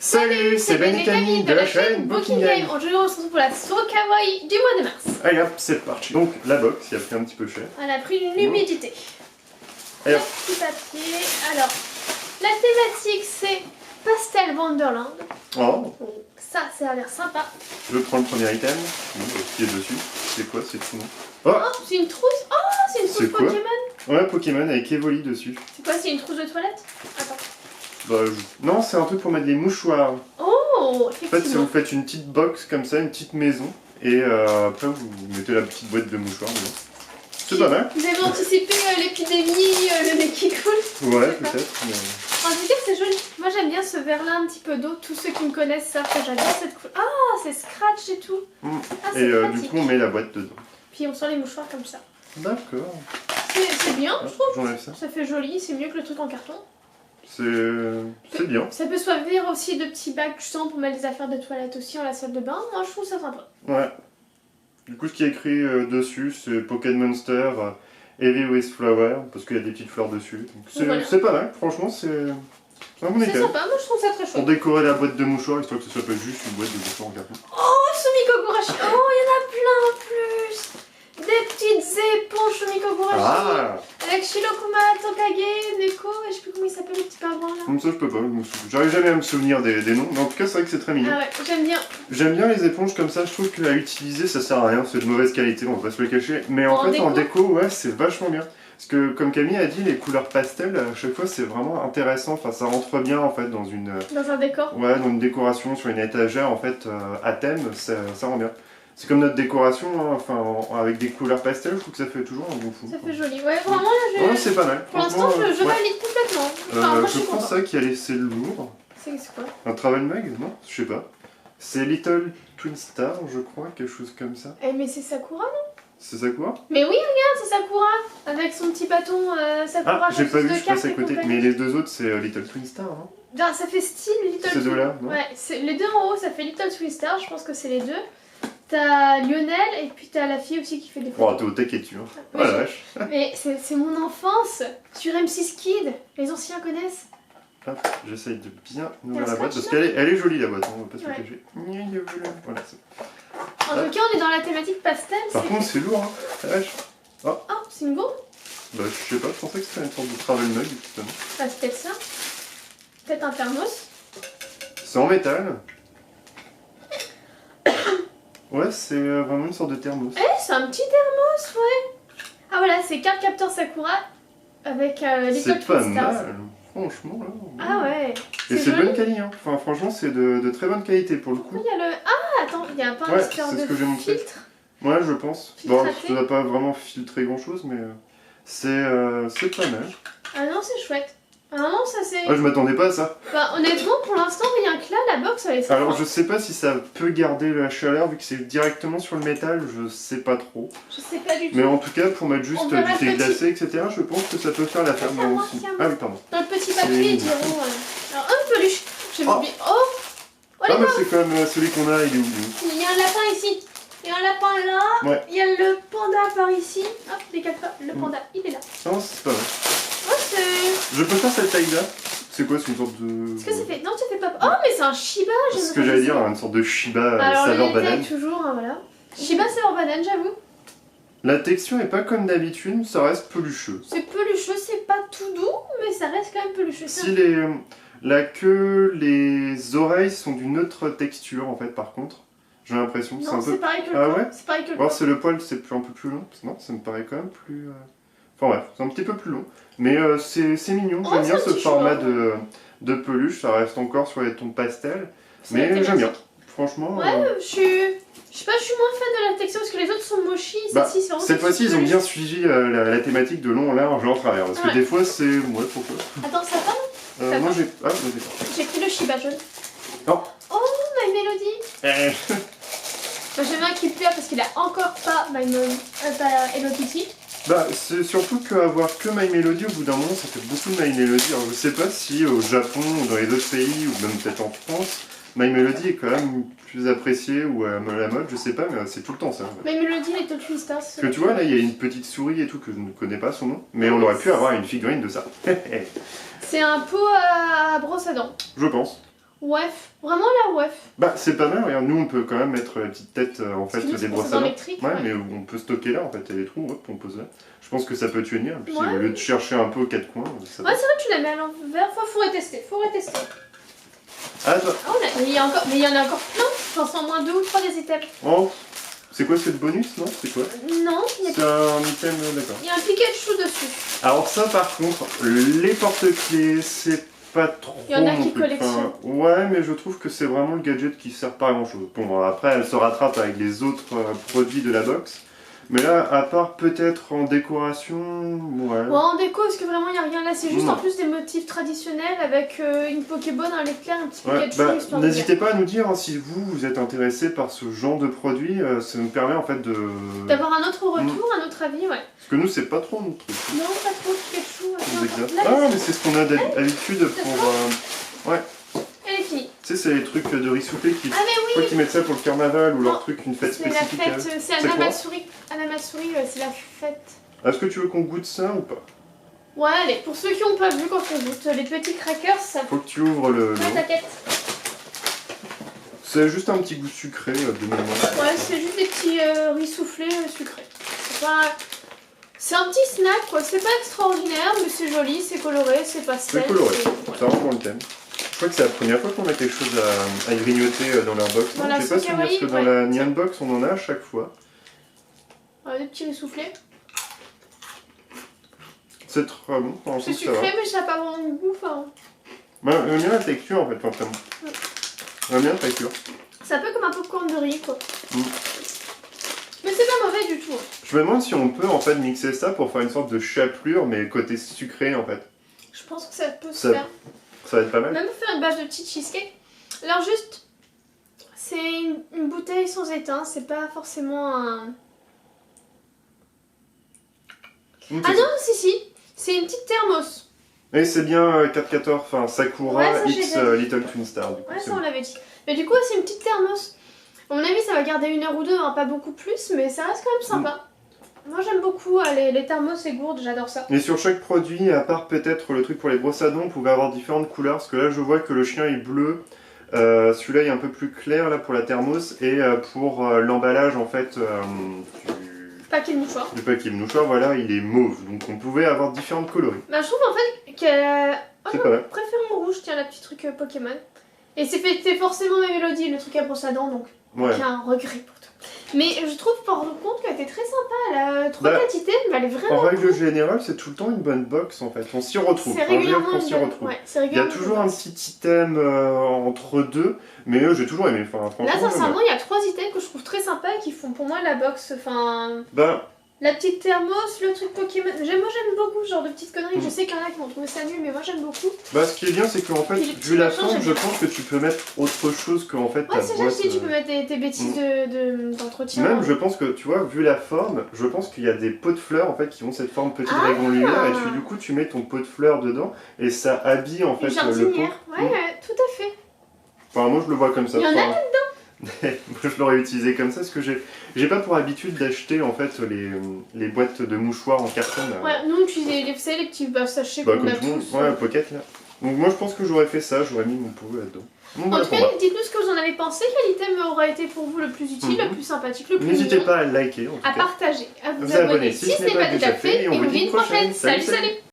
Salut, c'est Ben et Camille de la chaîne Booking Game. Aujourd'hui on se retrouve pour la Soirée Kawaii du mois de mars. Allez hop, c'est parti. Donc la box, il a pris un petit peu cher. Elle a pris une humidité. Allez hop. Petit papier. Alors, la thématique c'est Pastel Wonderland. Oh, Ça a l'air sympa. je prends le premier item. Ce qui est dessus. C'est quoi? C'est tout, non? Oh, Oh, c'est une trousse. Oh, c'est une trousse C'est quoi? Pokémon. ouais, Pokémon avec Evoli dessus. C'est quoi? C'est une trousse de toilette? Attends. Bah, non, c'est un truc pour mettre des mouchoirs. Oh, En fait, si effectivement. vous faites une petite box comme ça, une petite maison, et après vous mettez la petite boîte de mouchoirs dedans. C'est pas mal. Vous avez anticipé l'épidémie, le nez qui coule? Ouais, Je sais pas. peut-être. Mais... En tout cas, c'est joli. Moi, j'aime bien ce verre-là, un petit peu d'eau. Tous ceux qui me connaissent savent que j'adore cette couleur. Ah, c'est scratch et tout. Ah, Et c'est du pratique. coup, on met la boîte dedans. Puis on sort les mouchoirs comme ça. D'accord. C'est bien, je trouve. J'enlève ça. Ça fait joli, c'est mieux que le truc en carton. C'est bien. Ça peut servir aussi de petits bacs justement pour mettre les affaires de toilette aussi en la salle de bain. Moi, je trouve ça sympa. Ouais. Du coup, ce qui est écrit dessus, c'est Pokémon Monster Heavy with Flower, parce qu'il y a des petites fleurs dessus. Donc c'est Voilà. c'est pas mal, franchement, c'est un bon C'est item. sympa, moi je trouve ça très Pour chouette. décorer la boîte de mouchoirs, histoire que ce soit pas juste une boîte de mouchoirs en carton. Oh, Sumiko Gurashi. Oh, il y en a plein en plus. Des petites éponges Sumiko Gurashi. Ah, Avec Shirokuma, Tokage, Neko, et je sais plus comment il s'appelle le petit pingouin là. comme ça, je peux pas. J'arrive jamais à me souvenir des noms, mais en tout cas, c'est vrai que c'est très mignon. Ah ouais, j'aime bien. J'aime bien les éponges comme ça, je trouve qu'à utiliser, ça sert à rien, c'est de mauvaise qualité, on va pas se le cacher. Mais en fait, en déco, ouais, c'est vachement bien. Parce que, comme Camille a dit, les couleurs pastel, à chaque fois, c'est vraiment intéressant. Enfin, ça rentre bien, en fait, dans une... Dans un décor. Ouais, dans une décoration sur une étagère, en fait, à thème, ça rend bien. C'est comme notre décoration, hein, enfin, avec des couleurs pastel, je trouve que ça fait toujours un bon fou. Ça fait joli. Ouais, vraiment là, Ouais, c'est pas mal. pour l'instant, Franchement, je ouais. valide complètement. Enfin, moi, je Je suis pense contente. ça qui a laissé lourd. C'est quoi? Un travel mag? Non, je sais pas. C'est Little Twin Star, je crois, quelque chose comme ça. Eh, mais c'est Sakura, non? C'est ça quoi? Mais oui, regarde, c'est Sakura. Avec son petit bâton Sakura. Ah, j'ai pas chanteuse vu, de je passe à cartes et côté. compagnie. Mais les deux autres, c'est Little Twin Star, hein. Bien, ça fait style Little Ces deux-là, non? Ouais, les deux en haut, ça fait Little Twin Star. Je pense que c'est les deux. T'as Lionel et puis t'as la fille aussi qui fait des Oh, photos. t'es au taquet dessus, hein. Oh Oui, la vache. Mais c'est mon enfance sur M6 Kid. Les anciens connaissent. Hop, j'essaye de bien ouvrir un la boîte, scratch, parce qu'elle est jolie la boîte, hein, on va pas se le Ouais. cacher. Voilà, En tout cas, on est dans la thématique pastel. par contre, c'est lourd, hein. La vache. Oh, c'est une gourde? Bah, je sais pas, je pensais que c'était une sorte de travel mug, justement. Ah, c'est peut-être ça. Peut-être un thermos. C'est en métal. Ouais, c'est vraiment une sorte de thermos. Eh, c'est un petit thermos, ouais. Ah voilà, c'est carte capteur Sakura avec Little C'est pas Twin Stars. mal, franchement, là. Ah ouais. Et c'est de joli. bonne qualité, hein. Enfin, franchement, c'est de très bonne qualité pour le coup. Il y a le... Ah, attends, il y a pas un Ouais, espèce c'est de ce que j'ai montré. filtre. Ouais, je pense. Bon, Filtraté. ça va pas vraiment filtrer grand chose, mais c'est pas mal. Ah non, c'est chouette. Ah non, ça c'est... Ouais, je m'attendais pas à ça. Bah, honnêtement, pour l'instant, rien que là, la box, elle est sympa. Alors, je sais pas si ça peut garder la chaleur vu que c'est directement sur le métal, je sais pas trop. Je sais pas du tout. Mais en tout cas, pour mettre juste On du verra thé le petit. glacé, etc., je pense que ça peut faire l'affaire. Ah, c'est à moi, aussi. c'est à moi. Ah oui, pardon. Dans le petit C'est papier, ils une- diront... Alors, un peluche. J'ai Oh. oublié. Oh, oh les Ah, mais gars, c'est quand même celui qu'on a, il est où lui? il y a un lapin ici. Il y a un lapin là. Ouais. Il y a le panda par ici. Hop, décale pas. Le panda, il est là. Non, c'est pas vrai. Oh, c'est... Je peux faire cette taille-là. C'est quoi, c'est une sorte de. Est-ce que ça fait... Non, tu fais pas... Oh, mais c'est un Shiba. C'est ce j'aime que pas j'allais ça. dire, une sorte de Shiba Alors, saveur les banane. détails, toujours, hein, voilà. Shiba, c'est en banane, j'avoue. La texture est pas comme d'habitude, ça reste pelucheux. C'est pelucheux, c'est pas tout doux, mais ça reste quand même pelucheux. Si la queue, les oreilles sont d'une autre texture en fait par contre, j'ai l'impression. C'est Non, un c'est peu... pareil que le Ah corps. ouais. C'est pareil que le Alors corps. c'est le poil, c'est un peu plus long. Non, ça me paraît quand même plus... Enfin bref, c'est un petit peu plus long. Mais c'est mignon, Oh, j'aime c'est bien un ce petit format choix. de peluche, ça reste encore sur les tons pastel. C'est la Mais j'aime bien, thématique. franchement. Ouais, je sais pas, je suis moins fan de la texture parce que les autres sont mochis. Bah, Celle-ci, c'est vraiment cette fois-ci, ils ont peluche. bien suivi la thématique de long, large, en travers. Parce que Ouais. des fois, c'est... Ouais, pourquoi Attends, ça va? Ça moi va. j'ai... Ah, vas-y, d'accord. J'ai pris le Shiba jaune. Oh. Oh, My Melody. Bah, j'aime bien qu'il pleure parce qu'il a encore pas My Melody. Pas Hello Kitty. Bah, c'est surtout qu'avoir que My Melody, au bout d'un moment, ça fait beaucoup de My Melody. Alors, je sais pas si au Japon ou dans les autres pays, ou même peut-être en France, My Melody est quand même plus apprécié ou à la mode, je sais pas, mais c'est tout le temps ça. My Melody, Little Twin Stars. Parce que tu vois, là, il y a une petite souris et tout que je ne connais pas son nom, mais on aurait pu avoir une figurine de ça. C'est un pot à brosse à dents. Je pense. Ouais, vraiment la WEF. Bah c'est pas mal, regarde, nous on peut quand même mettre la petite tête en fait Parce que nous, des c'est brosses pour à dents. électrique, Ouais, ouais. mais on peut stocker là en fait, il y a des trous, hop, on pose là. Je pense que ça peut tenir, et puis Ouais. au lieu de chercher un peu aux quatre coins, ça va. Ouais, c'est vrai que tu la mets à l'envers, faut retester, faut retester. Ah toi, Ah, mais il y en a encore plein, je pense en moins 2 ou 3 des items. oh, c'est quoi ce bonus, non? C'est quoi? Non, il y a C'est un item, d'accord. un Pikachu dessus. Alors ça par contre, les porte-clés, c'est pas trop Il y en a mon qui truc. collectionnent. Ouais, mais je trouve que c'est vraiment le gadget qui sert pas à grand chose. Bon, après elle se rattrape avec les autres produits de la box. Mais là, à part peut-être en décoration, ouais. Bon, en déco, est-ce que vraiment il n'y a rien là? C'est juste Non. en plus des motifs traditionnels avec une Pokéball, un éclair, un petit Ouais, Pikachu. bah, histoire de n'hésitez pas à nous dire hein, si vous êtes intéressé par ce genre de produit, ça nous permet en fait de... d'avoir un autre retour, un autre avis, ouais. Parce que nous c'est pas trop notre truc. Non, pas trop Pikachu. Les exercices. Là, Ah mais c'est ce qu'on a d'habitude pour... ouais, elle est finie. tu sais c'est les trucs de riz soufflé qui... Ah mais Je crois qu'ils mettent ça pour le carnaval ou Non, leur truc, une fête c'est la spécifique. fête, c'est C'est quoi Anamatsuri. Anamatsuri, c'est la fête. Est-ce que tu veux qu'on goûte ça ou pas? Ouais, allez, pour ceux qui n'ont pas vu quand on goûte les petits crackers, ça Faut que tu ouvres le... Ouais, t'inquiète. C'est juste un petit goût sucré de mémoire. Ouais, c'est juste des petits riz soufflés sucrés. C'est pas... C'est un petit snack, quoi. C'est pas extraordinaire, mais c'est joli, c'est coloré, c'est pastel. C'est coloré, voilà. ça rentre dans le thème. Je crois que c'est la première fois qu'on a quelque chose à grignoter dans leur box. Dans Non, la j'ai pas souvenir parce que Sukawai, dans ouais. la Nyan Box on en a à chaque fois. Ouais, des petits riz soufflés. C'est très bon, pour C'est l'instant ça va. sucré, mais ça n'a pas vraiment de goût. Enfin, J'aime bien la texture en fait, vraiment. J'aime bien la texture. c'est un peu comme un popcorn de riz, quoi. Mm. Mais c'est pas mauvais du tout. Je me demande si on peut en fait mixer ça pour faire une sorte de chapelure mais côté sucré en fait. Je pense que ça peut se Ça- faire. Ça va être pas mal. Même faire une bâche de petits cheesecake. Alors juste, c'est une bouteille sans étain, c'est pas forcément un... Ah non, si, c'est une petite thermos. Et c'est bien 414, enfin Sakura Ouais, ça, j'ai X déjà Little Twin Star. Du coup, Ouais, c'est ça on bon. l'avait dit. Mais du coup, c'est une petite thermos. À mon avis, ça va garder 1 heure ou 2, hein, pas beaucoup plus, mais ça reste quand même sympa. Moi j'aime beaucoup les thermos et gourdes, j'adore ça. Et sur chaque produit, à part peut-être le truc pour les brosses à dents, on pouvait avoir différentes couleurs. Parce que là, je vois que le chien est bleu. Celui-là est un peu plus clair là pour la thermos. Et pour l'emballage en fait Paquet de mouchoirs. du paquet de mouchoir, voilà, il est mauve. Donc on pouvait avoir différentes coloris. Bah, je trouve en fait que. Oh C'est non, pas mal. préférons rouge, tiens, la petite truc Pokémon. Et c'est forcément ma mélodie, le truc à brosse à dents, donc Ouais. aucun regret pour toi. Mais je trouve par contre qu'elle était très sympa, elle a 3 Bah, items, mais elle est vraiment. En règle générale, c'est tout le temps une bonne box en fait. On s'y retrouve. C'est Faut dire régulièrement qu'on une s'y bonne- retrouve. ouais, c'est Il y a régulièrement toujours une un bonne. petit item entre deux, mais j'ai toujours aimé. Enfin, franchement, Là, j'aime sincèrement, il y a 3 items que je trouve très sympas et qui font pour moi la box. Enfin, bien. Ben, la petite thermos, le truc Pokémon. Moi, j'aime beaucoup ce genre de petites conneries. Mm. Je sais qu'il y en a qui vont trouver ça nul, mais moi, j'aime beaucoup. ce qui est bien, c'est qu'en fait, Puis les petits vu la machins, forme, j'aime je bien. pense que tu peux mettre autre chose que en fait ta Ouais, c'est boîte. gentil, tu peux mettre tes bêtises d'entretien. Même, je pense que, tu vois, vu la forme, je pense qu'il y a des pots de fleurs en fait qui ont cette forme petit Ah. dragon lumière et du coup tu mets ton pot de fleurs dedans et ça habille en fait Une le pot. jardinière. Ouais, ouais, tout à fait. Enfin, moi je le vois comme ça. Il y en a Enfin, moi je l'aurais utilisé comme ça parce que j'ai pas pour habitude d'acheter en fait les boîtes de mouchoirs en carton. Là. Ouais, nous, on utilisait vous savez, les petits sachets Bah, qu'on comme a tout le monde, tous. ouais, pocket là. Donc moi je pense que j'aurais fait ça, j'aurais mis mon pot là-dedans. Bon, En voilà tout pour cas, moi. dites-nous ce que vous en avez pensé, quel item aura été pour vous le plus utile, le plus sympathique, le plus N'hésitez mignon, pas à liker en tout à cas. partager, à vous Vous abonner abonner si ce n'est pas déjà fait, et on vous dit une prochaine. Salut, salut.